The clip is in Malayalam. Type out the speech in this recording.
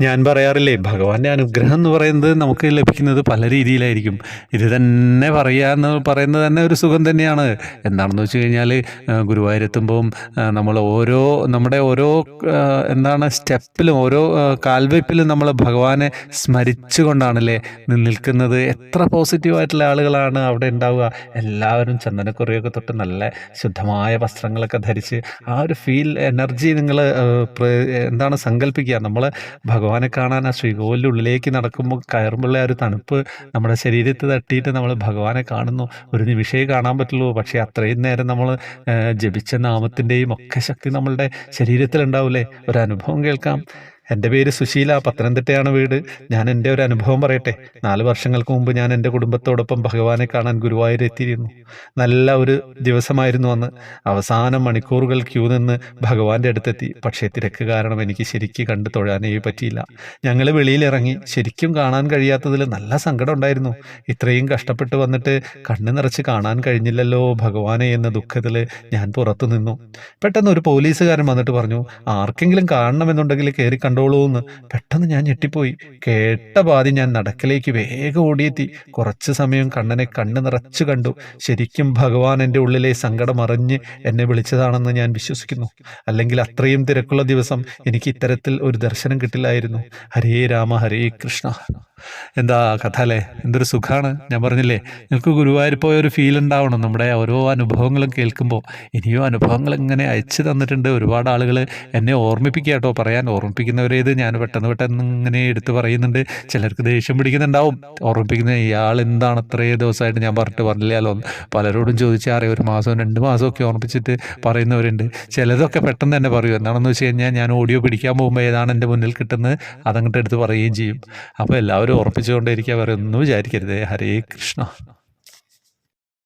ഞാൻ പറയാറില്ലേ, ഭഗവാന്റെ അനുഗ്രഹം എന്ന് പറയുന്നത് നമുക്ക് ലഭിക്കുന്നത് പല രീതിയിലായിരിക്കും. ഇത് തന്നെ പറയാന്ന് പറയുന്നത് തന്നെ ഒരു സുഖം തന്നെയാണ്. എന്താണെന്ന് വെച്ച് കഴിഞ്ഞാൽ ഗുരുവായൂരെത്തുമ്പം നമ്മൾ നമ്മുടെ ഓരോ എന്താണ് സ്റ്റെപ്പിലും ഓരോ കാൽവെപ്പിലും നമ്മൾ ഭഗവാനെ സ്മരിച്ചുകൊണ്ടാണല്ലേ നിൽക്കുന്നത്. എത്ര പോസിറ്റീവായിട്ടുള്ള ആളുകളാണ് അവിടെ ഉണ്ടാവുക. എല്ലാവരും ചന്ദനക്കുറിയൊക്കെ തൊട്ട് നല്ല ശുദ്ധമായ വസ്ത്രങ്ങളൊക്കെ ധരിച്ച് ആ ഒരു ഫീൽ എനർജി നിങ്ങൾ എന്താണ് സങ്കല്പിക്കുക. നമ്മൾ ഭഗവാനെ കാണാൻ ആ ശ്രീകോവിലിൻ്റെ ഉള്ളിലേക്ക് നടക്കുമ്പോൾ കയറുമ്പോഴുള്ള ആ ഒരു തണുപ്പ് നമ്മുടെ ശരീരത്തിൽ തട്ടിയിട്ട് നമ്മൾ ഭഗവാനെ കാണുന്നു. ഒരു നിമിഷമേ കാണാൻ പറ്റുള്ളൂ, പക്ഷേ അത്രയും നേരം നമ്മൾ ജപിച്ച നാമത്തിൻ്റെയും ഒക്കെ ശക്തി നമ്മളുടെ ശരീരത്തിലുണ്ടാവില്ലേ. ഒരു അനുഭവം കേൾക്കാം. എൻ്റെ പേര് സുശീല, പത്തനംതിട്ടയാണ് വീട്. ഞാൻ എൻ്റെ ഒരു അനുഭവം പറയട്ടെ. 4 വർഷങ്ങൾക്ക് മുമ്പ് ഞാൻ എൻ്റെ കുടുംബത്തോടൊപ്പം ഭഗവാനെ കാണാൻ ഗുരുവായൂർ എത്തിയിരുന്നു. നല്ല ഒരു ദിവസമായിരുന്നു അന്ന്. അവസാനം മണിക്കൂറുകൾ ക്യൂ നിന്ന് ഭഗവാന്റെ അടുത്തെത്തി. പക്ഷേ തിരക്ക് കാരണം എനിക്ക് ശരിക്ക് കണ്ട് തൊഴാനേ പറ്റിയില്ല. ഞങ്ങൾ വെളിയിലിറങ്ങി. ശരിക്കും കാണാൻ കഴിയാത്തതിൽ നല്ല സങ്കടം ഉണ്ടായിരുന്നു. ഇത്രയും കഷ്ടപ്പെട്ട് വന്നിട്ട് കണ്ണ് നിറച്ച് കാണാൻ കഴിഞ്ഞില്ലല്ലോ ഭഗവാനെ എന്ന ദുഃഖത്തിൽ ഞാൻ പുറത്തു നിന്നു. പെട്ടെന്ന് ഒരു പോലീസുകാരൻ വന്നിട്ട് പറഞ്ഞു, ആർക്കെങ്കിലും കാണണമെന്നുണ്ടെങ്കിൽ കയറി കണ്ടോളൂ എന്ന്. പെട്ടെന്ന് ഞാൻ ഞെട്ടിപ്പോയി. കേട്ട പാതി ഞാൻ നടക്കിലേക്ക് വേഗം ഓടിയെത്തി. കുറച്ച് സമയം കണ്ണനെ കണ്ണ് നിറച്ചു കണ്ടു. ശരിക്കും ഭഗവാൻ എൻ്റെ ഉള്ളിലെ സങ്കടം അറിഞ്ഞ് എന്നെ വിളിച്ചതാണെന്ന് ഞാൻ വിശ്വസിക്കുന്നു. അല്ലെങ്കിൽ അത്രയും തിരക്കുള്ള ദിവസം എനിക്ക് ഇത്തരത്തിൽ ഒരു ദർശനം കിട്ടില്ലായിരുന്നു. ഹരേ രാമ ഹരേ കൃഷ്ണ. എന്താ കഥ അല്ലേ? എന്തൊരു സുഖമാണ്. ഞാൻ പറഞ്ഞില്ലേ, നിങ്ങൾക്ക് ഗുരുവായൂർ പോയ ഒരു ഫീൽ ഉണ്ടാവണം. നമ്മുടെ ഓരോ അനുഭവങ്ങളും കേൾക്കുമ്പോൾ ഇനിയും അനുഭവങ്ങൾ ഇങ്ങനെ അയച്ചു തന്നിട്ടുണ്ട് ഒരുപാട് ആളുകൾ. എന്നെ ഓർമ്മിപ്പിക്കുക കേട്ടോ. പറയാൻ ഓർമ്മിപ്പിക്കുന്നവരേത് ഞാൻ പെട്ടെന്ന് ഇങ്ങനെ എടുത്ത് പറയുന്നുണ്ട്. ചിലർക്ക് ദേഷ്യം പിടിക്കുന്നുണ്ടാവും. ഓർമ്മിപ്പിക്കുന്ന ഇയാൾ എന്താണ് ഇത്രയും ദിവസമായിട്ട് ഞാൻ പറഞ്ഞില്ലല്ലോ. പലരോടും ചോദിച്ചാൽ 1 മാസവും 2 മാസമൊക്കെ ഓർമ്മിപ്പിച്ചിട്ട് പറയുന്നവരുണ്ട്. ചിലതൊക്കെ പെട്ടെന്ന് തന്നെ പറയും. എന്താണെന്ന് വെച്ച് കഴിഞ്ഞാൽ ഞാൻ ഓഡിയോ പിടിക്കാൻ പോകുമ്പോൾ ഏതാണ് എൻ്റെ മുന്നിൽ കിട്ടുന്നത് അതങ്ങോട്ട് എടുത്ത് പറയുകയും ചെയ്യും. അപ്പോൾ എല്ലാവരും ഉറപ്പിച്ചുകൊണ്ടേയിരിക്കുക. വേറെ ഒന്നും വിചാരിക്കരുത്. ഹരേ കൃഷ്ണ.